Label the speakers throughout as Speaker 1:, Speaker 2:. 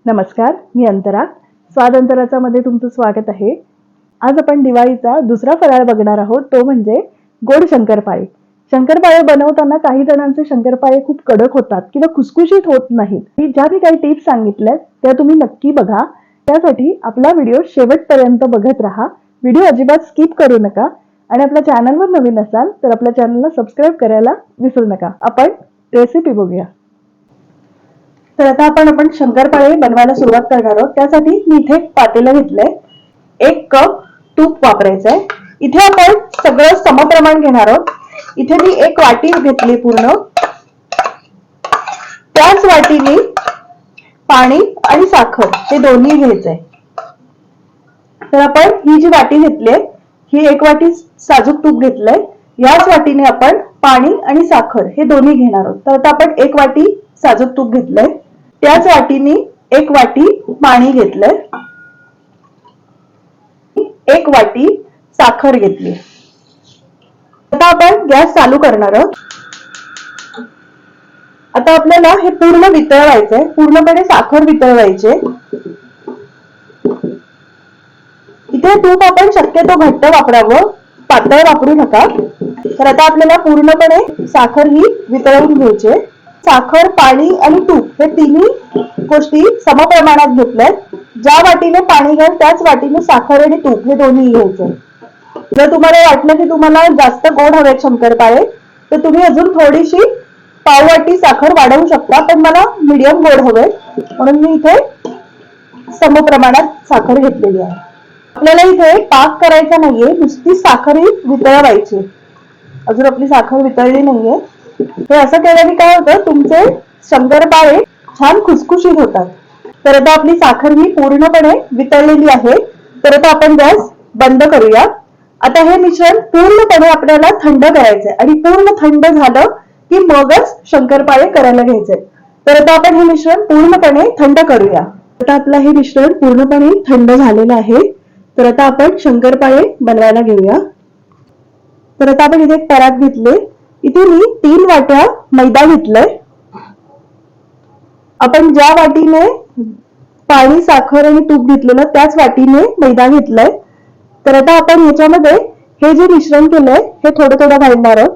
Speaker 1: नमस्कार, मी अंतरा. स्वाद अंतराचा मध्ये तुमचं स्वागत आहे. आज आपण दिवाळीचा दुसरा फराळ बघणार आहोत, तो म्हणजे गोड शंकरपाळे. शंकरपाळे बनवताना काही जणांचे शंकरपाळे खूप कडक होतात किंवा खुसखुशीत होत नाहीत. ज्या मी काही टिप्स सांगितल्यात त्या तुम्ही नक्की बघा. त्यासाठी आपला व्हिडिओ शेवटपर्यंत बघत राहा. व्हिडिओ अजिबात स्किप करू नका आणि आपल्या चॅनलवर नवीन असाल तर आपल्या चॅनलला सबस्क्राईब करायला विसरू नका. आपण रेसिपी बघूया. तर आता आपण शंकरपाळे बनवायला सुरुवात करणार आहोत. त्यासाठी मी इथे पातेलं घेतलंय. 1 कप तूप वापरायचंय. इथे आपण सगळं समप्रमाण घेणार आहोत. इथे मी 1 वाटी घेतली पूर्ण. त्याच वाटीने पाणी आणि साखर हे दोन्ही घ्यायचंय. तर आपण ही जी वाटी घेतलीये ही 1 वाटी साजूक तूप घेतलंय. याच वाटीने आपण पाणी आणि साखर हे दोन्ही घेणार आहोत. तर आता आपण 1 वाटी साजूक तूप घेतलंय. त्याच वाटीने 1 वाटी पाणी घेतलंय. 1 वाटी साखर घेतली. आता आपण गॅस चालू करणार आहोत. आता आपल्याला हे पूर्ण वितळवायचंय. पूर्णपणे साखर वितळवायची. इथे तूप आपण शक्यतो घट्ट वापरावं, पातळ वापरू नका. तर आता आपल्याला पूर्णपणे साखर ही वितळवून घ्यायची. साखर, पाणी आणि तूप हे तिन्ही गोष्टी समप्रमाणात घेतल्यात. ज्या वाटीने पाणी घ्याल त्याच वाटीने साखर आणि तूप हे दोन्ही घ्यायचे. जर तुम्हाला वाटलं की तुम्हाला जास्त गोड हवेत शंकरपाळे तर तुम्ही अजून थोडीशी पाववाटी साखर वाढवू शकता, पण मला मीडियम गोड हवे म्हणून मी इथे समप्रमाणात साखर घेतलेली आहे. आपल्याला इथे पाक करायचा नाहीये, नुसती साखर ही वितळवायची. अजून आपली साखर वितळली नाहीये. हे असं केल्याने काय होतं, तुमचे शंकरपाळे छान खुसखुशीत होतात. तर आता आपली साखर ही पूर्णपणे वितळलेली आहे. तर आता आपण गॅस बंद करूया. आता हे मिश्रण पूर्णपणे आपल्याला थंड करायचंय आणि पूर्ण थंड झालं की मगच शंकरपाळे करायला घ्यायचे. तर आता आपण हे मिश्रण पूर्णपणे थंड करूया. आता आपलं हे मिश्रण पूर्णपणे थंड झालेलं आहे. तर आता आपण शंकरपाळे बनवायला घेऊया. तर आता आपण इथे एक परात घेतले. इथे मी 3 वाट्या मैदा घेतलाय. आपण ज्या वाटीने पाणी, साखर आणि तूप घेतलेलं त्याच वाटीने मैदा घेतलाय. तर आता आपण ह्याच्यामध्ये हे जे मिश्रण केलंय हे थोडं थोडं घालणार आहोत.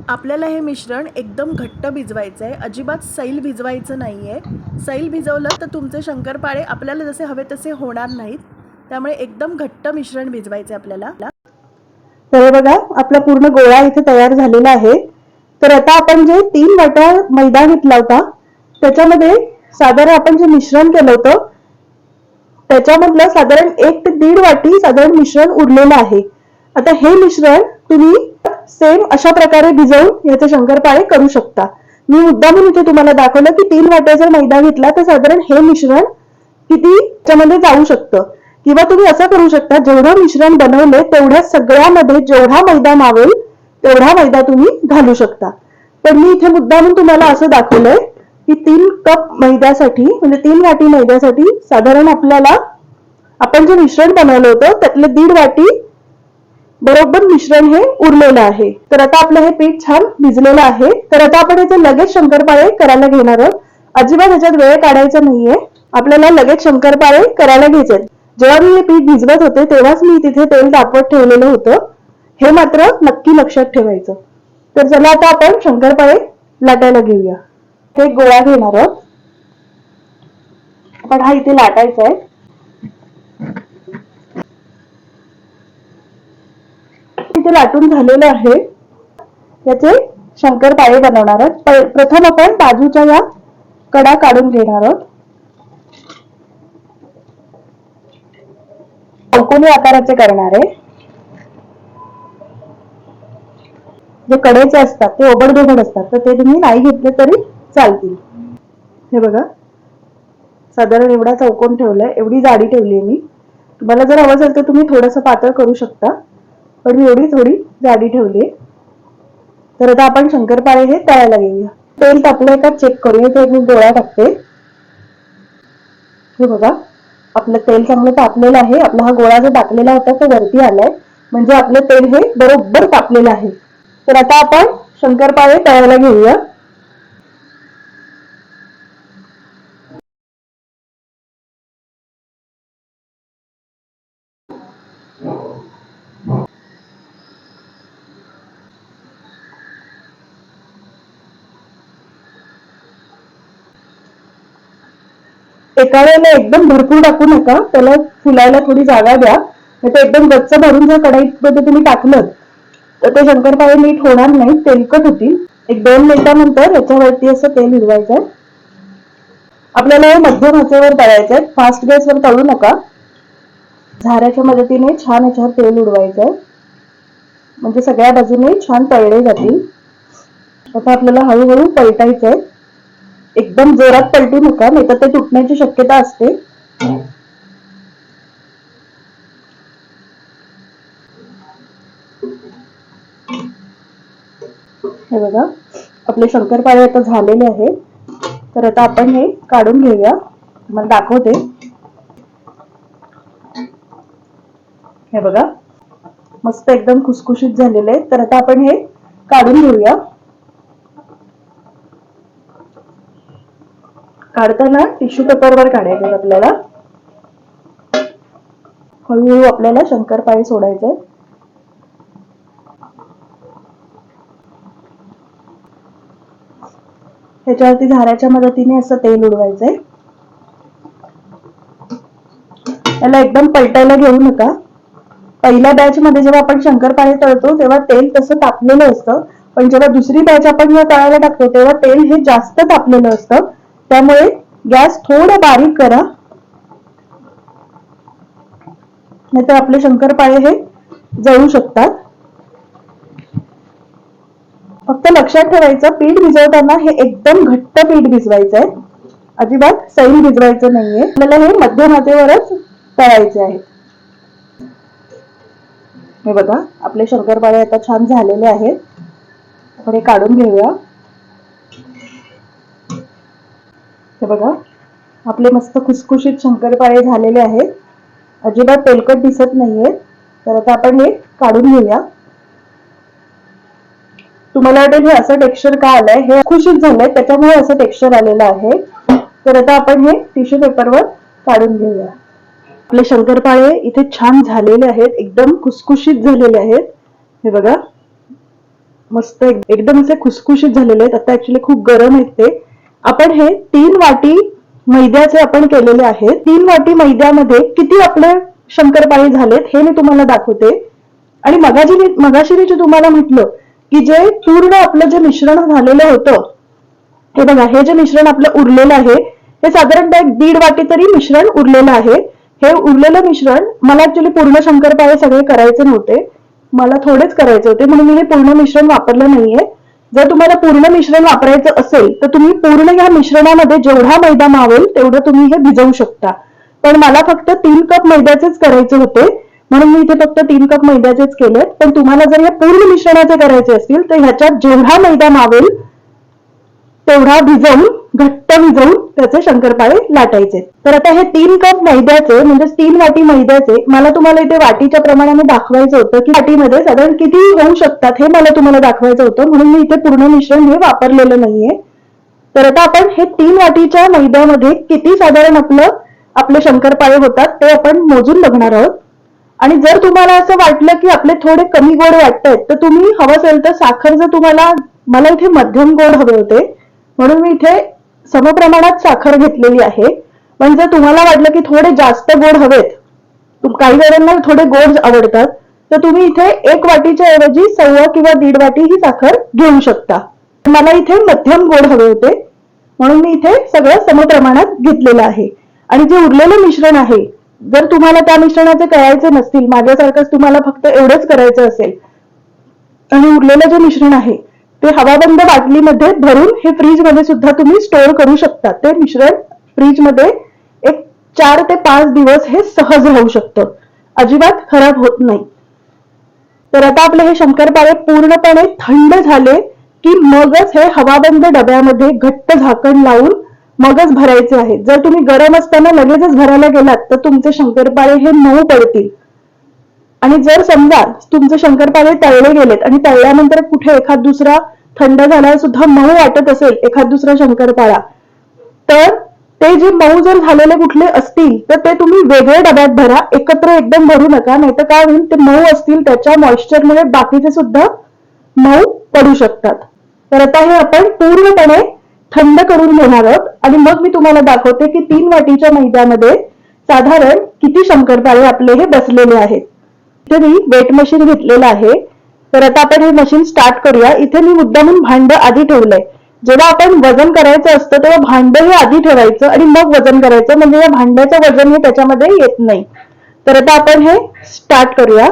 Speaker 2: आपल्याला हे मिश्रण एकदम घट्ट भिजवायचं आहे. अजिबात सैल भिजवायचं नाहीये. सैल भिजवलं तर तुमचे शंकरपाळे आपल्याला जसे हवे तसे होणार नाहीत. त्यामुळे एकदम घट्ट मिश्रण भिजवायचे आपल्याला.
Speaker 1: तर बघा आपला पूर्ण गोळा इथे तयार झालेला आहे. तर आता आपण जे 3 वाट्या मैदा घेतला होता त्याच्यामध्ये साधारण आपण जे मिश्रण केलं होतं त्याच्यामधलं साधारण 1 ते 1.5 वाटी साधारण मिश्रण उरलेलं आहे. आता हे मिश्रण तुम्ही सेम अशा प्रकारे भिजवून याचे शंकरपाळे करू शकता. मी मुद्दामून इथे तुम्हाला दाखवलं की 3 वाट्या जर मैदा घेतला तर साधारण हे मिश्रण किती त्याच्यामध्ये जाऊ शकतं. किंवा तुम्ही असं करू शकता, जेवढं मिश्रण बनवले तेवढ्या सगळ्यामध्ये जेवढा मैदा मावेल तेवढा मैदा तुम्ही घालू शकता. पण मी इथे मुद्दामून तुम्हाला असं दाखवलंय की 3 कप मैद्यासाठी म्हणजे 3 वाटी मैद्यासाठी साधारण आपल्याला आपण जे मिश्रण बनवलं होतं त्यातले 1.5 वाटी बरोबर मिश्रण हे उरलेलं आहे. तर आता आपलं हे पीठ छान भिजलेलं आहे. तर आता आपण याचे लगेच शंकरपाळे करायला घेणार आहोत. अजिबात ह्याच्यात वेळ काढायचा नाहीये. आपल्याला लगेच शंकरपाळे करायला घ्यायचे. जेव्हा मी हे पीठ भिजवत होते तेव्हाच मी तिथे तेल तापवत ठेवलेलं होतं. हे मात्र नक्की लक्षात ठेवायचं. तर चला आता आपण शंकरपाळे लाटायला घेऊया. हे गोळा घेणार आहोत. आपण हा इथे लाटायचा आहे. इथे लाटून झालेलं आहे. याचे शंकरपाळे बनवणार आहोत. प्रथम आपण बाजूच्या या कडा काढून घेणार आहोत. चौकोनी आकाराचे करणार आहे. जे कडेचे असतात ते ओबडधोबड असतात तर ते तुम्ही नाही घेतले तरी चालतील. हे बघा साधारण एवढा चौकोन ठेवलाय, एवढी जाडी ठेवली आहे मी. तुम्हाला जर हवं असेल तर तुम्ही थोडंसं पातळ करू शकता, पण मी एवढी थोडी जाडी ठेवली. तर आता आपण शंकरपाळे हे तळायला घेऊया. तेल तापलंय का चेक करूया. ते मी गोळा टाकते. हे बघा, आपलं तेल चांगलं तापलेलं आहे. आपला हा गोळा जो टाकलेला होता तो वरती आलाय, म्हणजे आपलं तेल हे बरोबर तापलेलं आहे. तर आता आपण शंकरपाळे तळायला घेऊया. एका वेळेला एकदम भरपूर टाकू नका, त्याला फुलायला थोडी जागा द्या. नाही तर एकदम गच्च भरून जर कढईमध्ये तुम्ही टाकलं तर ते शंकरपाळे नीट होणार नाही, तेलकट होतील. एक 2 मिनिटानंतर याच्यावरती असं तेल उडवायचंय. आपल्याला हे मध्यम आचेवर तळायचंय, फास्ट गॅसवर तळू नका. झाऱ्याच्या मदतीने छान याच्यावर तेल उडवायचंय, म्हणजे सगळ्या बाजूने छान तळले जातील. आता आपल्याला हळूहळू पलटायचंय. एकदम जोरात पलटू नका, नाही तर ते तुटण्याची शक्यता असते. हे बघा, आपले शंकरपाळे आता झालेले आहेत. तर आता आपण हे काढून घेऊया. तुम्हाला दाखवते. हे बघा, मस्त एकदम खुसखुशीत झालेले आहेत. तर आता आपण हे काढून घेऊया. काढताना टिश्यू पेपरवर काढायचे आपल्याला. हळूहळू आपल्याला शंकरपाळे सोडायचे. ह्याच्यावरती झाऱ्याच्या मदतीने असं तेल उडवायचंय. त्याला एकदम पलटायला घेऊ नका. पहिल्या बॅच मध्ये जेव्हा आपण शंकरपाळे तळतो तेव्हा तेल तसं तापलेलं असतं, पण जेव्हा दुसरी बॅच आपण जेव्हा तळायला टाकतो तेव्हा तेल हे जास्त तापलेलं असतं. त्यामुळे गॅस थोडा बारीक करा, नाहीतर आपले शंकरपाळे हे जळू शकतात. फक्त लक्षात ठेवायचं, पीठ भिजवताना हे एकदम घट्ट पीठ भिजवायचंय, अजिबात सैल भिजवायचं नाहीये. आपल्याला हे मध्यम आचेवरच तळायचे आहे. हे बघा, आपले शंकरपाळे आता छान झालेले आहेत. आपण हे काढून घेऊया. हे बघा, आपले मस्त खुसखुशीत शंकरपाळे झालेले आहेत. अजिबात तेलकट दिसत नाहीये. तर आता आपण हे काढून घेऊया. तुम्हाला वाटेल हे असं टेक्स्चर का आलंय, हे खुशीत झालंय त्याच्यामुळे असं टेक्स्चर आलेलं आहे. तर आता आपण हे टिश्यू पेपरवर काढून घेऊया. आपले शंकरपाळे इथे छान झालेले आहेत, एकदम खुसखुशीत झालेले आहेत. हे बघा, मस्त एकदम असे खुसखुशीत झालेले आहेत. आता ऍक्च्युली खूप गरम आहेत ते. आपण हे 3 वाटी मैद्याचे आपण केलेले आहेत. 3 वाटी मैद्यामध्ये किती आपले शंकरपाळे झालेत हे मी तुम्हाला दाखवते. आणि मगाशी मी जे तुम्हाला म्हटलं की जे पूर्ण आपलं जे मिश्रण झालेलं होतं, हे बघा, हे जे मिश्रण आपलं उरलेलं आहे हे साधारणतः 1.5 वाटी तरी मिश्रण उरलेलं आहे. हे उरलेलं मिश्रण मला ऍक्च्युली पूर्ण शंकरपाळे सगळे करायचे नव्हते, मला थोडेच करायचे होते, म्हणून मी हे पूर्ण मिश्रण वापरलं नाहीये. जर तुम्हाला पूर्ण मिश्रण वापरायचं असेल तर तुम्ही पूर्ण या मिश्रणामध्ये जेवढा मैदा मावेल तेवढं तुम्ही हे भिजवू शकता. पण मला फक्त 3 कप मैद्याचेच करायचे होते, म्हणून मी इथे फक्त 3 कप मैद्याचेच केले. पण तुम्हाला जर या पूर्ण मिश्रणाचे करायचे असतील तर ह्याच्यात जेवढा मैदा मावेल तेवढा भिजवून, घट्ट भिजवून त्याचे शंकरपाळे लाटायचे. तर आता हे 3 कप मैद्याचे म्हणजे 3 वाटी मैद्याचे मला तुम्हाला इथे वाटीच्या प्रमाणाने दाखवायचं होतं की वाटीमध्ये साधारण किती होऊ शकतात हे मला तुम्हाला दाखवायचं होतं, म्हणून मी इथे पूर्ण मिश्रण हे वापरलेलं नाहीये. तर आता आपण हे 3 वाटीच्या मैद्यामध्ये किती साधारण आपले शंकरपाळे होतात ते आपण मोजून बघणार आहोत. आणि जर तुम्हाला असं वाटलं की आपले थोडे कमी गोड वाटतायत तर तुम्ही हवं असेल तर साखर, जर तुम्हाला, मला इथे मध्यम गोड हवे होते म्हणून मी इथे समप्रमाणात साखर घेतलेली आहे. पण जर तुम्हाला वाटलं की थोडे जास्त गोड हवेत, काही जणांना थोडे गोड आवडतात, तर तुम्ही इथे 1 वाटीच्या ऐवजी 1.25 किंवा 1.5 वाटी ही साखर घेऊ शकता. मला इथे मध्यम गोड हवे होते म्हणून मी इथे सगळं समप्रमाणात घेतलेलं आहे. आणि जे उरलेलं मिश्रण आहे, जर तुम्हाला त्या मिश्रणाचे करायचे नसतील, माझ्यासारखंच तुम्हाला फक्त एवढंच करायचं असेल, आणि उरलेलं जे मिश्रण आहे ते हवाबंद बाटलीमध्ये भरून हे फ्रीज मध्ये सुद्धा तुम्ही स्टोअर करू शकता. ते मिश्रण फ्रीज मध्ये एक 4 ते 5 दिवस हे सहज राहू शकतं, अजिबात खराब होत नाही. तर आता आपले हे शंकरपाळे पूर्णपणे थंड झाले की मगच हे हवाबंद डब्यामध्ये घट्ट झाकण लावून मगच भरायचे आहेत. जर तुम्ही गरम असताना लगेचच भरायला गेलात तर तुमचे शंकरपाळे हे मऊ पडतील. आणि जर समजा तुमचे शंकरपाळे तळले गेलेत आणि तळल्यानंतर कुठे एखाद दुसरा थंड झाल्यावर सुद्धा मऊ वाटत असेल एखाद दुसरा शंकरपाळा, तर ते जे मऊ जर झालेले कुठले असतील तर ते तुम्ही वेगळ्या डब्यात भरा, एकत्र एकदम भरू नका. नाही तर काय होईल, ते मऊ असतील त्याच्या मॉइश्चरमुळे बाकीचे सुद्धा मऊ पडू शकतात. तर आता हे आपण पूर्णपणे थंड करून घेणार आहोत आणि मग मी तुम्हाला दाखवते की 3 वाटीच्या मैद्यामध्ये साधारण किती शंकरपाळे आपले हे बसलेले आहेत. इथे मी वेट मशीन घेतलेलं आहे. तर आता आपण हे मशीन स्टार्ट करूया. इथे मी मुद्दामून भांड आधी ठेवलंय. जेव्हा आपण वजन करायचं असतं तेव्हा भांड हे आधी ठेवायचं आणि मग वजन करायचं, म्हणजे या भांड्याचं वजन हे त्याच्यामध्ये येत नाही. तर आता आपण हे स्टार्ट करूया.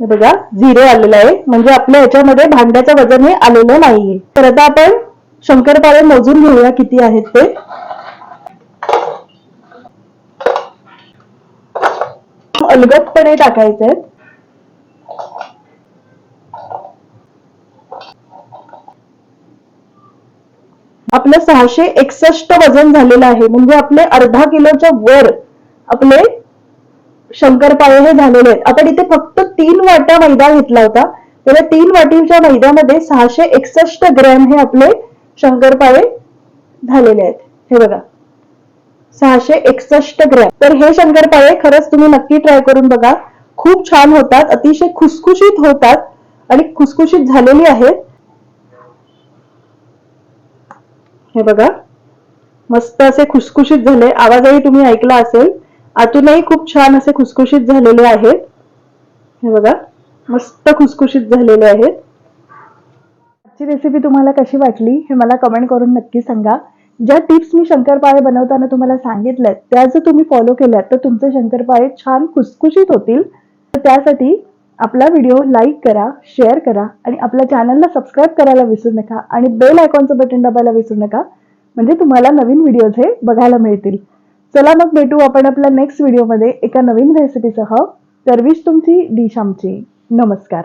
Speaker 1: हे बघा 0 आलेलं आहे, म्हणजे आपल्या ह्याच्यामध्ये भांड्याचं वजन हे आलेलं नाहीये. तर आता आपण शंकरपाळे मोजून घेऊया किती आहेत ते. अलगदपणे टाकायचे. आपलं 661 वजन झालेलं आहे, म्हणजे आपले अर्धा किलोच्या वर आपले शंकरपाळे हे झालेले आहेत. आपण इथे फक्त 3 वाट्या मैदा घेतला होता, तर 3 वाटीच्या मैद्यामध्ये 661 ग्रॅम हे आपले शंकरपाळे झालेले आहेत. हे बघा 661 ग्रॅम. तर हे शंकरपाळे खरंच तुम्ही नक्की ट्राय करून बघा. खूप छान होतात, अतिशय खुसखुशीत होतात आणि खुसखुशीत झालेली आहेत. हे बघा मस्त असे खुसखुशीत झाले. आवाजही तुम्ही ऐकला असेल. आतूनही खूप छान असे खुसखुशीत झालेले आहेत. हे बघा मस्त खुसखुशीत झालेले आहेत. आजची रेसिपी तुम्हाला कशी वाटली हे मला कमेंट करून नक्की सांगा. ज्या टिप्स मी शंकरपाळे बनवताना तुम्हाला सांगितल्यात त्या जर तुम्ही फॉलो केल्यात तर तुमचे शंकरपाळे छान खुसखुशीत होतील. तर त्यासाठी आपला व्हिडिओ लाईक करा, शेअर करा आणि आपल्या चॅनलला सबस्क्राईब करायला विसरू नका आणि बेल आयकॉनचं बटन दाबायला विसरू नका, म्हणजे तुम्हाला नवीन व्हिडिओज हे बघायला मिळतील. चला मग भेटू आपण आपल्या नेक्स्ट व्हिडिओमध्ये एका नवीन रेसिपीसह. सर्विस तुमची, डिश आमची. नमस्कार.